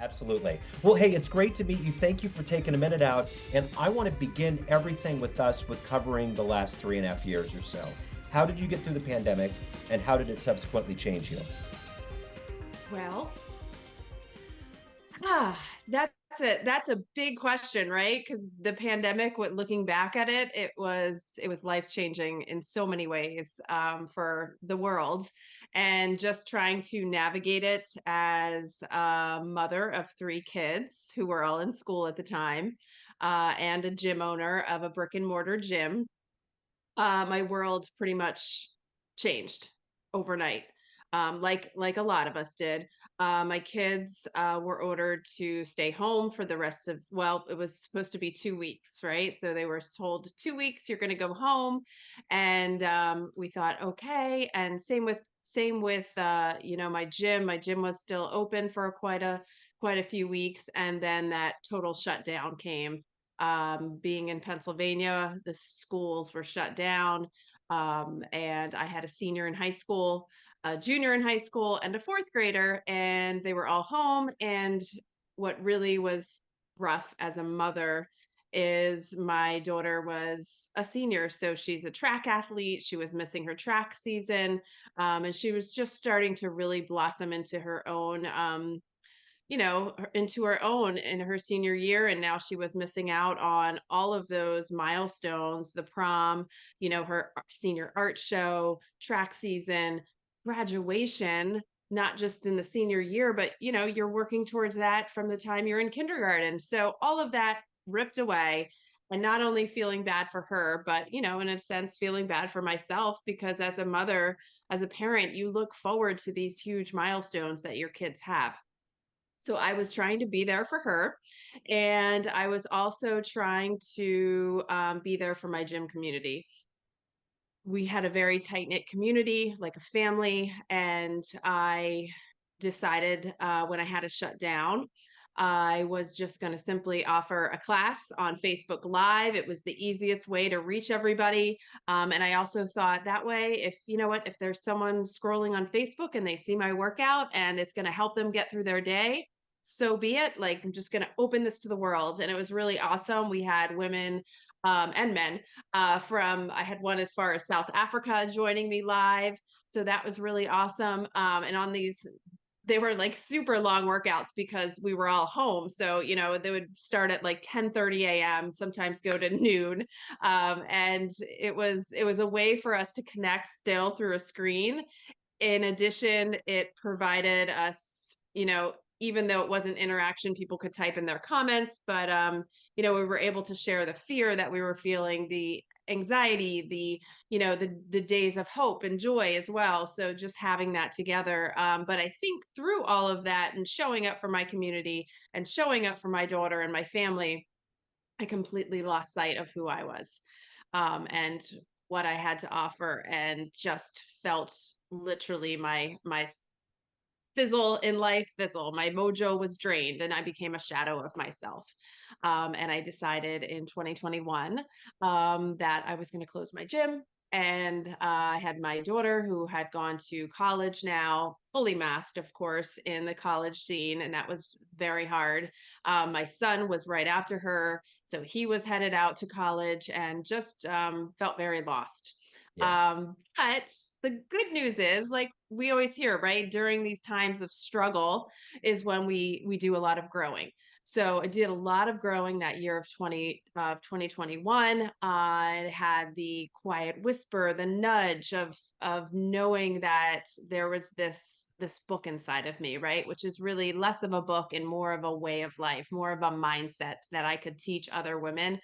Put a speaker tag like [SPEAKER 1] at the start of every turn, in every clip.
[SPEAKER 1] Absolutely. Well, hey, it's great to meet you. Thank you for taking a minute out. And I want to begin everything with us with covering the last 3.5 years or so. How did you get through the pandemic, and how did it subsequently change you?
[SPEAKER 2] Well, that's a big question, right? Because the pandemic, looking back at it, it was life changing in so many ways for the world, and just trying to navigate it as a mother of three kids who were all in school at the time, and a gym owner of a brick and mortar gym. My world pretty much changed overnight, like a lot of us did. My kids were ordered to stay home for the rest of, well, it was supposed to be 2 weeks, right? So they were told 2 weeks, you're going to go home, and we thought, okay. And same with my gym. My gym was still open for quite a few weeks, and then that total shutdown came. Being in Pennsylvania, the schools were shut down. And I had a senior in high school, a junior in high school, and a fourth grader, and they were all home. And what really was rough as a mother is my daughter was a senior. So she's a track athlete. She was missing her track season. And she was just starting to really blossom into her own. Into her own in her senior year, and now she was missing out on all of those milestones, the prom, her senior art show, track season, graduation, not just in the senior year, but you're working towards that from the time you're in kindergarten. So all of that ripped away, and not only feeling bad for her, but in a sense feeling bad for myself, because as a mother, as a parent, you look forward to these huge milestones that your kids have. So I was trying to be there for her, and I was also trying to be there for my gym community. We had a very tight knit community, like a family, and I decided when I had to shut down, I was just going to simply offer a class on Facebook Live. It was the easiest way to reach everybody. And I also thought that way, if if there's someone scrolling on Facebook and they see my workout and it's going to help them get through their day, so be it. Like, I'm just going to open this to the world. And it was really awesome. We had women and men I had one as far as South Africa joining me live. So that was really awesome. And on these, they were like super long workouts because we were all home. So, they would start at like 10:30 a.m., sometimes go to noon. And it was a way for us to connect still through a screen. In addition, it provided us, even though it wasn't interaction, people could type in their comments, but we were able to share the fear that we were feeling, the anxiety, the days of hope and joy as well. So just having that together. But I think through all of that and showing up for my community and showing up for my daughter and my family, I completely lost sight of who I was, and what I had to offer, and just felt literally my fizzle in life fizzle. My mojo was drained, and I became a shadow of myself. And I decided in 2021 that I was going to close my gym. And I had my daughter who had gone to college now, fully masked, of course, in the college scene. And that was very hard. My son was right after her. So he was headed out to college, and just felt very lost.
[SPEAKER 1] Yeah.
[SPEAKER 2] But the good news is, like we always hear, right? During these times of struggle is when we do a lot of growing. So I did a lot of growing that year of 2021. I had the quiet whisper, the nudge of knowing that there was this book inside of me, right? Which is really less of a book and more of a way of life, more of a mindset that I could teach other women,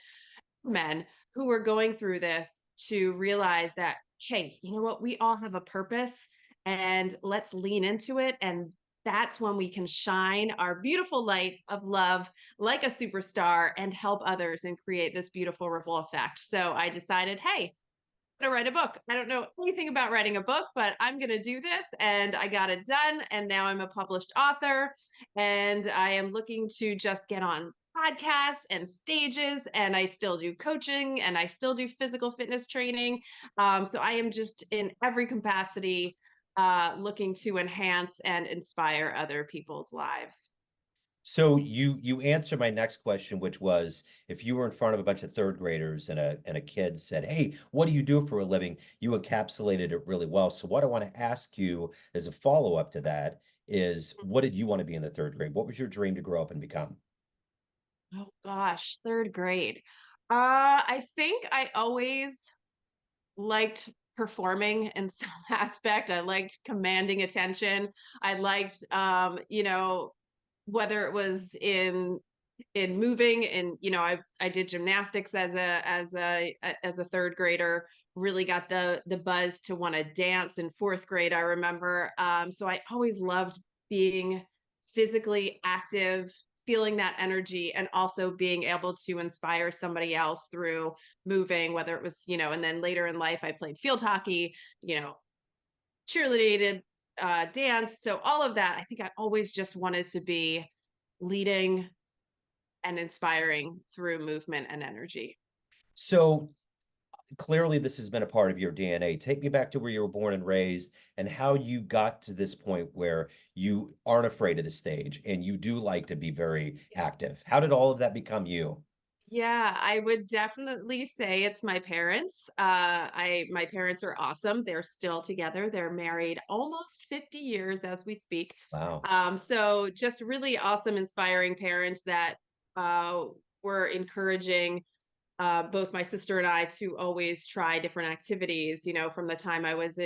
[SPEAKER 2] men who were going through this, to realize that, hey, you know what? We all have a purpose, and let's lean into it. And that's when we can shine our beautiful light of love like a superstar and help others and create this beautiful ripple effect. So I decided, hey, I'm gonna write a book. I don't know anything about writing a book, but I'm gonna do this. And I got it done. And now I'm a published author. And I am looking to just get on podcasts and stages. And I still do coaching, and I still do physical fitness training. So I am just in every capacity looking to enhance and inspire other people's lives.
[SPEAKER 1] So you answered my next question, which was if you were in front of a bunch of third graders and a kid said, "Hey, what do you do for a living?" You encapsulated it really well. So what I want to ask you as a follow-up to that is, what did you want to be in the third grade? What was your dream to grow up and become?
[SPEAKER 2] Oh gosh, 3rd grade. I think I always liked performing in some aspect. I liked commanding attention. I liked, whether it was in moving and I did gymnastics as a 3rd grader, really got the buzz to want to dance in 4th grade, I remember. So I always loved being physically active, feeling that energy, and also being able to inspire somebody else through moving, whether it was, and then later in life I played field hockey, you know cheerleaded, dance. So all of that, I think I always just wanted to be leading and inspiring through movement and energy.
[SPEAKER 1] So clearly this has been a part of your DNA. Take me back to where you were born and raised and how you got to this point where you aren't afraid of the stage and you do like to be very active. How did all of that become you?
[SPEAKER 2] Yeah, I would definitely say it's my parents. My parents are awesome. They're still together. They're married almost 50 years as we speak.
[SPEAKER 1] Wow.
[SPEAKER 2] So just really awesome, inspiring parents that uh, were encouraging both my sister and I to always try different activities. From the time it was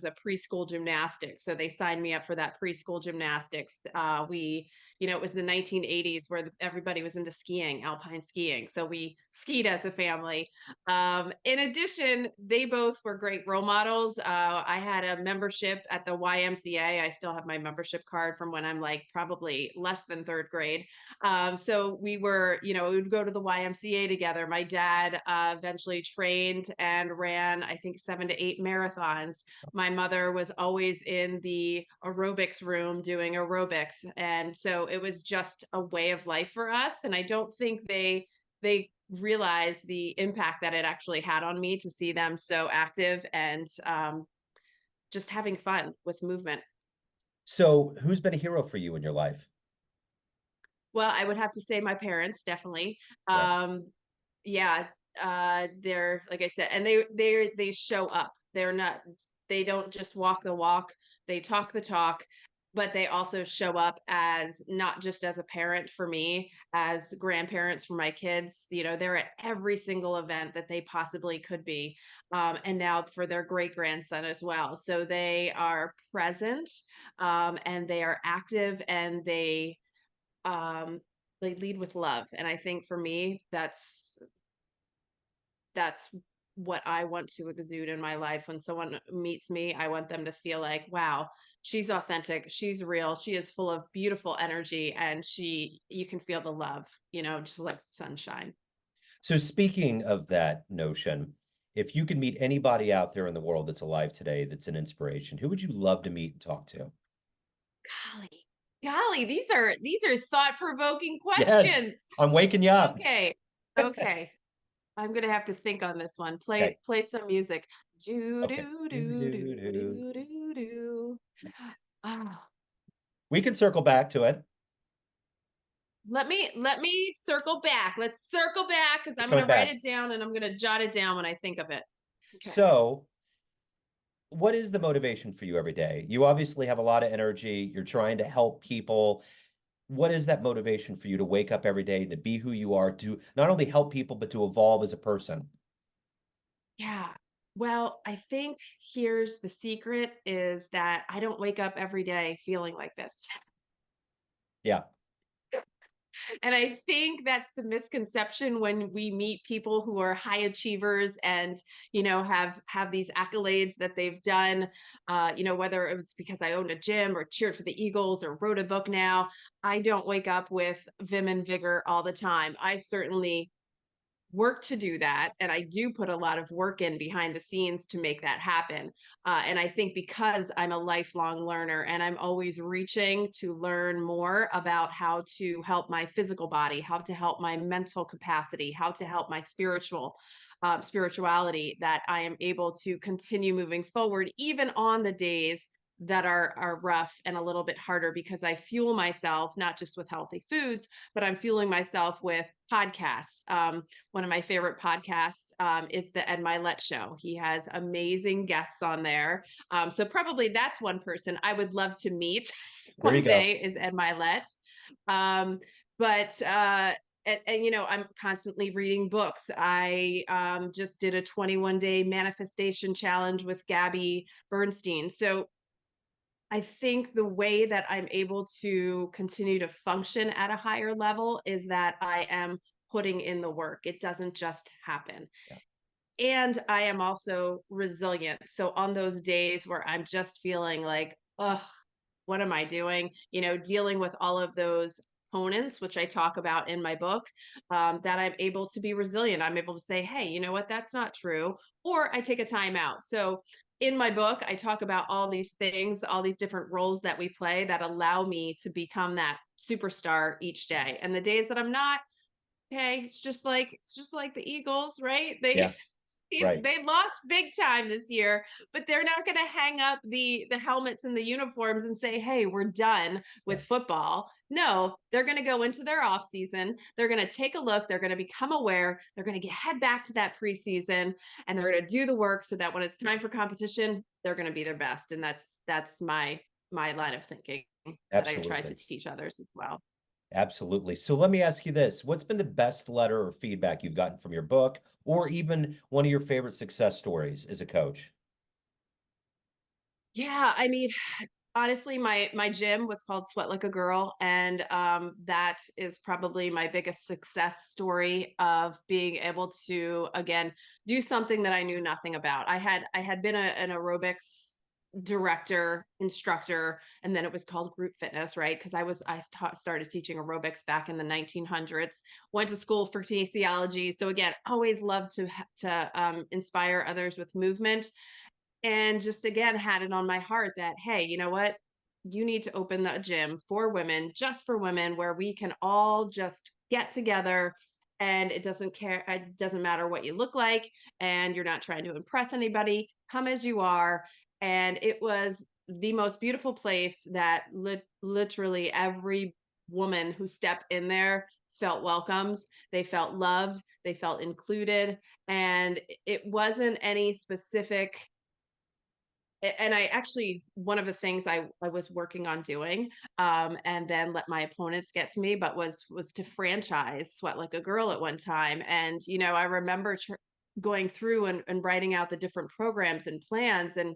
[SPEAKER 2] a preschool gymnastics. So they signed me up for that preschool gymnastics. It was the 1980s where everybody was into skiing, alpine skiing. So we skied as a family. In addition, they both were great role models. I had a membership at the YMCA. I still have my membership card from when I'm like probably less than 3rd grade. So we would go to the YMCA together. My dad eventually trained and ran, I think, 7 to 8 marathons. My mother was always in the aerobics room doing aerobics. And so it was just a way of life for us. And I don't think they realized the impact that it actually had on me to see them so active and just having fun with movement.
[SPEAKER 1] So who's been a hero for you in your life?
[SPEAKER 2] Well, I would have to say my parents, definitely.
[SPEAKER 1] Yeah.
[SPEAKER 2] Um, yeah, they're like I said, and they show up. They don't just walk the walk, they talk the talk, but they also show up as not just as a parent for me, as grandparents for my kids. They're at every single event that they possibly could be. And now for their great grandson as well. So they are present, and they are active, and um they lead with love. And I think for me, that's what I want to exude in my life. When someone meets me, I want them to feel like, wow, she's authentic, she's real, she is full of beautiful energy, and you can feel the love, just like sunshine.
[SPEAKER 1] So speaking of that notion, if you could meet anybody out there in the world that's alive today that's an inspiration, who would you love to meet and talk to?
[SPEAKER 2] Golly golly, these are thought-provoking
[SPEAKER 1] Yes,
[SPEAKER 2] questions.
[SPEAKER 1] I'm waking you up.
[SPEAKER 2] Okay, okay, I'm gonna have to think on this one.
[SPEAKER 1] Okay.
[SPEAKER 2] Play some music. Do
[SPEAKER 1] Okay.
[SPEAKER 2] do
[SPEAKER 1] Do,
[SPEAKER 2] do
[SPEAKER 1] do,
[SPEAKER 2] do
[SPEAKER 1] do.
[SPEAKER 2] do do do. Oh,
[SPEAKER 1] We can circle back to it.
[SPEAKER 2] let me circle back. Let's circle back because
[SPEAKER 1] We're
[SPEAKER 2] I'm
[SPEAKER 1] coming
[SPEAKER 2] gonna write
[SPEAKER 1] back.
[SPEAKER 2] it down and I'm gonna jot it down when I think of it. Okay.
[SPEAKER 1] So, what is the motivation for you every day? You obviously have a lot of energy. You're trying to help people. What is that motivation for you to wake up every day, to be who you are, to not only help people, but to evolve as a person?
[SPEAKER 2] Yeah. Well, I think here's the secret is that I don't wake up every day feeling like this.
[SPEAKER 1] Yeah.
[SPEAKER 2] And I think that's the misconception when we meet people who are high achievers and have these accolades that they've done. Whether it was because I owned a gym or cheered for the Eagles or wrote a book. Now I don't wake up with vim and vigor all the time. I certainly work to do that, and I do put a lot of work in behind the scenes to make that happen. And I think because I'm a lifelong learner and I'm always reaching to learn more about how to help my physical body, how to help my mental capacity, how to help my spirituality, that I am able to continue moving forward even on the days that are rough and a little bit harder because I fuel myself not just with healthy foods, but I'm fueling myself with podcasts. One of my favorite podcasts is the Ed Milet Show. He has amazing guests on there. So probably that's one person I would love to meet
[SPEAKER 1] There you
[SPEAKER 2] one
[SPEAKER 1] go.
[SPEAKER 2] day is Ed Milet. Um, but you know, I'm constantly reading books. I just did a 21-day manifestation challenge with Gabby Bernstein. So I think the way that I'm able to continue to function at a higher level is that I am putting in the work. It doesn't just happen.
[SPEAKER 1] Yeah.
[SPEAKER 2] And I am also resilient. So on those days where I'm just feeling like, ugh, what am I doing? You know, dealing with all of those opponents, which I talk about in my book, that I'm able to be resilient. I'm able to say, hey, you know what? That's not true. Or I take a time out. So in my book, I talk about all these things, all these different roles that we play that allow me to become that superstar each day. And the days that I'm not, okay, it's just like the Eagles, right? They
[SPEAKER 1] Yeah. Right.
[SPEAKER 2] they lost big time this year, but they're not going to hang up the helmets and the uniforms and say, "Hey, we're done
[SPEAKER 1] Yeah.
[SPEAKER 2] with football." No, they're going to go into their off season. They're going to take a look. They're going to become aware. They're going to head back to that preseason, and they're going to do the work so that when it's time for competition, they're going to be their best. And that's my line of thinking that I try to
[SPEAKER 1] Absolutely.
[SPEAKER 2] teach others as well.
[SPEAKER 1] Absolutely. So let me ask you this. What's been the best letter or feedback you've gotten from your book, or even one of your favorite success stories as a coach?
[SPEAKER 2] Yeah, I mean, honestly, my gym was called Sweat Like a Girl, and that is probably my biggest success story of being able to again do something that I knew nothing about. I had been an aerobics director, instructor, and then it was called group fitness, right? Because started teaching aerobics back in the 1900s. Went to school for kinesiology, so again, always loved to inspire others with movement and just again had it on my heart that hey, you know what, you need to open the gym for women, just for women, where we can all just get together, and it doesn't matter what you look like, and you're not trying to impress anybody, come as you are. And it was the most beautiful place that literally every woman who stepped in there felt welcomed, they felt loved, they felt included. And it wasn't any specific, and I actually, one of the things I was working on doing, and then let my opponents get to me, but was to franchise Sweat Like a Girl at one time. And you know, I remember going through and writing out the different programs and plans, and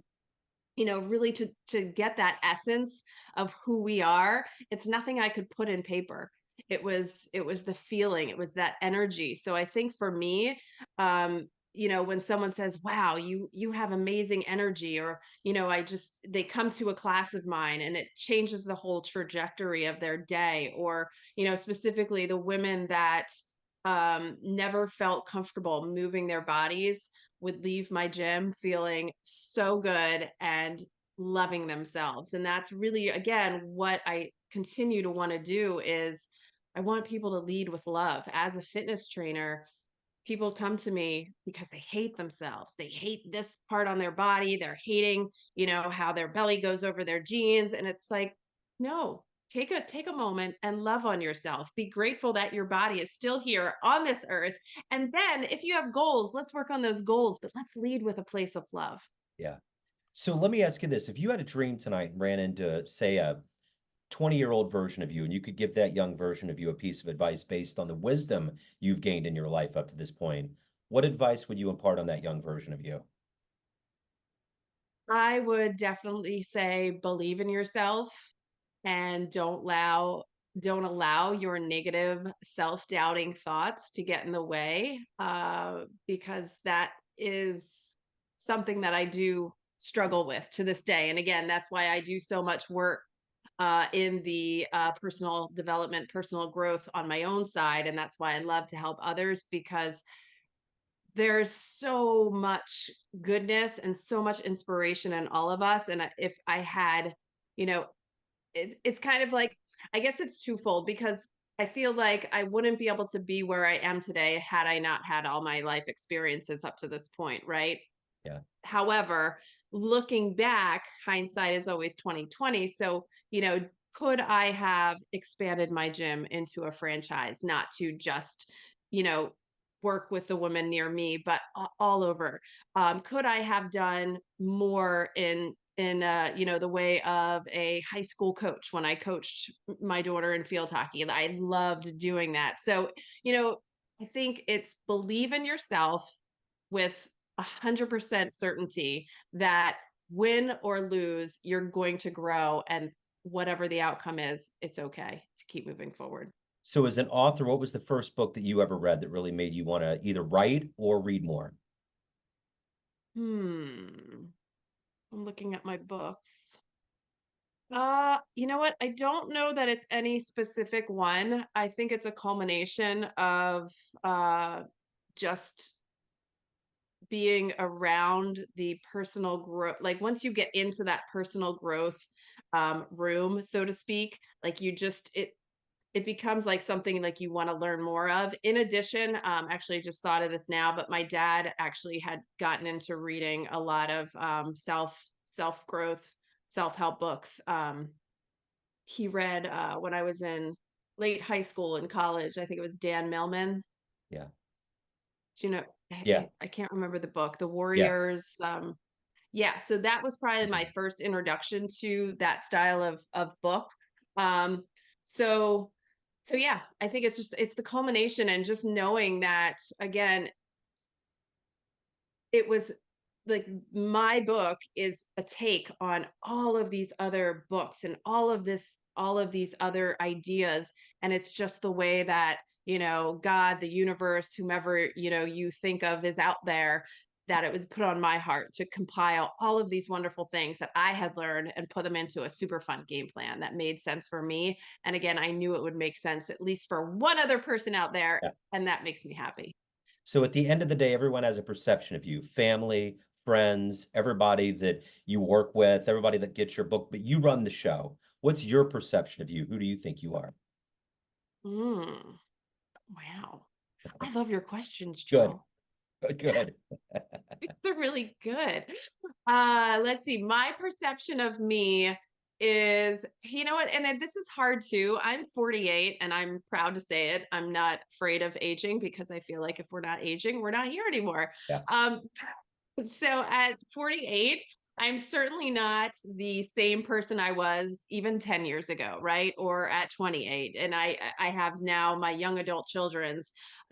[SPEAKER 2] you know, really to get that essence of who we are. It's nothing I could put in paper. It was the feeling, it was that energy. So I think for me, you know, when someone says, wow, you have amazing energy, or you know, they come to a class of mine and it changes the whole trajectory of their day. Or you know, specifically the women that never felt comfortable moving their bodies would leave my gym feeling so good and loving themselves. And that's really again what I continue to want to do is I want people to lead with love. As a fitness trainer, people come to me because they hate themselves. They hate this part on their body. They're hating, you know, how their belly goes over their jeans. And it's like, no, take a moment and love on yourself. Be grateful that your body is still here on this earth. And then if you have goals, let's work on those goals, but let's lead with a place of love.
[SPEAKER 1] Yeah. So let me ask you this. If you had a dream tonight and ran into, say, a 20-year-old version of you, and you could give that young version of you a piece of advice based on the wisdom you've gained in your life up to this point, what advice would you impart on that young version of you?
[SPEAKER 2] I would definitely say believe in yourself and don't allow your negative self-doubting thoughts to get in the way, because that is something that I do struggle with to this day. And again, that's why I do so much work in the personal development, personal growth on my own side. And that's why I love to help others, because there's so much goodness and so much inspiration in all of us. And if I had, you know, it's kind of like, I guess it's twofold, because I feel like I wouldn't be able to be where I am today had I not had all my life experiences up to this point, right?
[SPEAKER 1] Yeah.
[SPEAKER 2] However, looking back, hindsight is always 2020. So, could I have expanded my gym into a franchise, not to just, you know, work with the women near me, but all over? Could I have done more in the way of a high school coach when I coached my daughter in field hockey? I loved doing that. So, I think it's believe in yourself with 100% certainty that win or lose, you're going to grow. And whatever the outcome is, it's okay to keep moving forward.
[SPEAKER 1] So as an author, what was the first book that you ever read that really made you want to either write or read more?
[SPEAKER 2] I'm looking at my books. You know what? I don't know that it's any specific one. I think it's a culmination of just being around the personal growth. Like once you get into that personal growth room, so to speak, like it becomes like something like you want to learn more of. In addition, actually I just thought of this now, but my dad actually had gotten into reading a lot of self growth, self-help books. He read when I was in late high school and college, I think it was Dan Millman.
[SPEAKER 1] Yeah.
[SPEAKER 2] Do you know,
[SPEAKER 1] Yeah.
[SPEAKER 2] I can't remember the book, The
[SPEAKER 1] Yeah.
[SPEAKER 2] Warriors. Yeah, so that was probably my first introduction to that style of book. Um, so so yeah, I think it's the culmination and just knowing that again, it was like my book is a take on all of these other books and all of these other ideas, and it's just the way that God, the universe, whomever you think of is out there, that it was put on my heart to compile all of these wonderful things that I had learned and put them into a super fun game plan that made sense for me. And again, I knew it would make sense at least for one other person out there,
[SPEAKER 1] Yeah.
[SPEAKER 2] and that makes me happy.
[SPEAKER 1] So at the end of the day, everyone has a perception of you, family, friends, everybody that you work with, everybody that gets your book, but you run the show. What's your perception of you? Who do you think you are?
[SPEAKER 2] Mm. Wow. I love your questions,
[SPEAKER 1] Good.
[SPEAKER 2] Joe.
[SPEAKER 1] Good. Good.
[SPEAKER 2] They're really good. Let's see. My perception of me is, you know what? This is hard too. I'm 48 and I'm proud to say it. I'm not afraid of aging because I feel like if we're not aging, we're not here anymore.
[SPEAKER 1] Yeah.
[SPEAKER 2] Um, so at 48, I'm certainly not the same person I was even 10 years ago, right? Or at 28. And I have now my young adult children.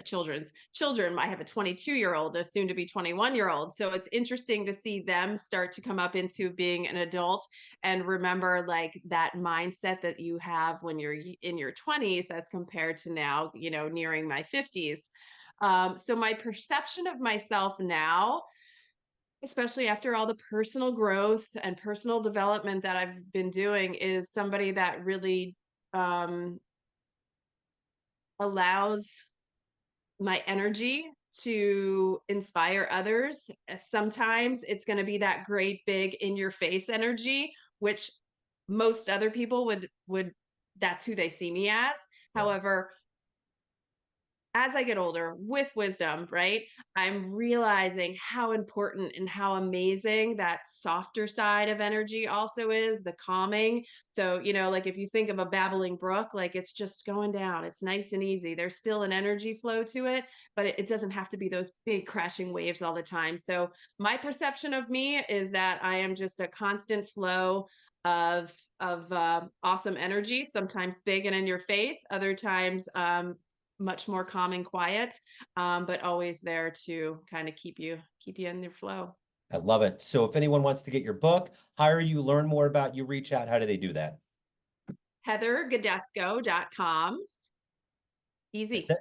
[SPEAKER 2] I have a 22-year-old, a soon to be 21-year-old. So it's interesting to see them start to come up into being an adult and remember like that mindset that you have when you're in your 20s as compared to now, nearing my 50s. So my perception of myself now, especially after all the personal growth and personal development that I've been doing, is somebody that really um, allows my energy to inspire others. Sometimes it's going to be that great big in your face energy, which most other people would that's who they see me as.
[SPEAKER 1] Yeah.
[SPEAKER 2] However, as I get older with wisdom, right, I'm realizing how important and how amazing that softer side of energy also is, the calming. So, like if you think of a babbling brook, like it's just going down, it's nice and easy. There's still an energy flow to it, but it doesn't have to be those big crashing waves all the time. So, my perception of me is that I am just a constant flow of awesome energy, sometimes big and in your face, other times much more calm and quiet, but always there to kind of keep you in your flow.
[SPEAKER 1] I love it. So if anyone wants to get your book, hire you, learn more about you, reach out, how do they do that?
[SPEAKER 2] HeatherGidusko.com.
[SPEAKER 1] That's
[SPEAKER 2] Easy,
[SPEAKER 1] it.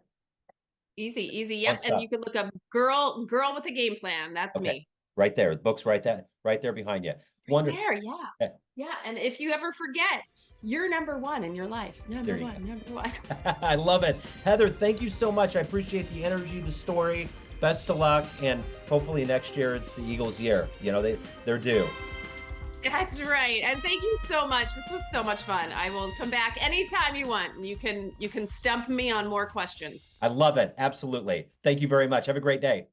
[SPEAKER 2] easy, easy. Yep.
[SPEAKER 1] One
[SPEAKER 2] And you
[SPEAKER 1] stop.
[SPEAKER 2] can look up girl with a game plan. That's
[SPEAKER 1] Okay.
[SPEAKER 2] me.
[SPEAKER 1] Right there. The book's right there behind you.
[SPEAKER 2] Right
[SPEAKER 1] Wonderful.
[SPEAKER 2] there. Yeah.
[SPEAKER 1] Yeah,
[SPEAKER 2] Yeah. And if you ever forget, you're number one in your life.
[SPEAKER 1] there
[SPEAKER 2] Number
[SPEAKER 1] you go.
[SPEAKER 2] one, number one.
[SPEAKER 1] I love it. Heather, thank you so much. I appreciate the energy, the story. Best of luck. And hopefully next year it's the Eagles' year. They're due.
[SPEAKER 2] That's right. And thank you so much. This was so much fun. I will come back anytime you want. You can stump me on more questions.
[SPEAKER 1] I love it. Absolutely. Thank you very much. Have a great day.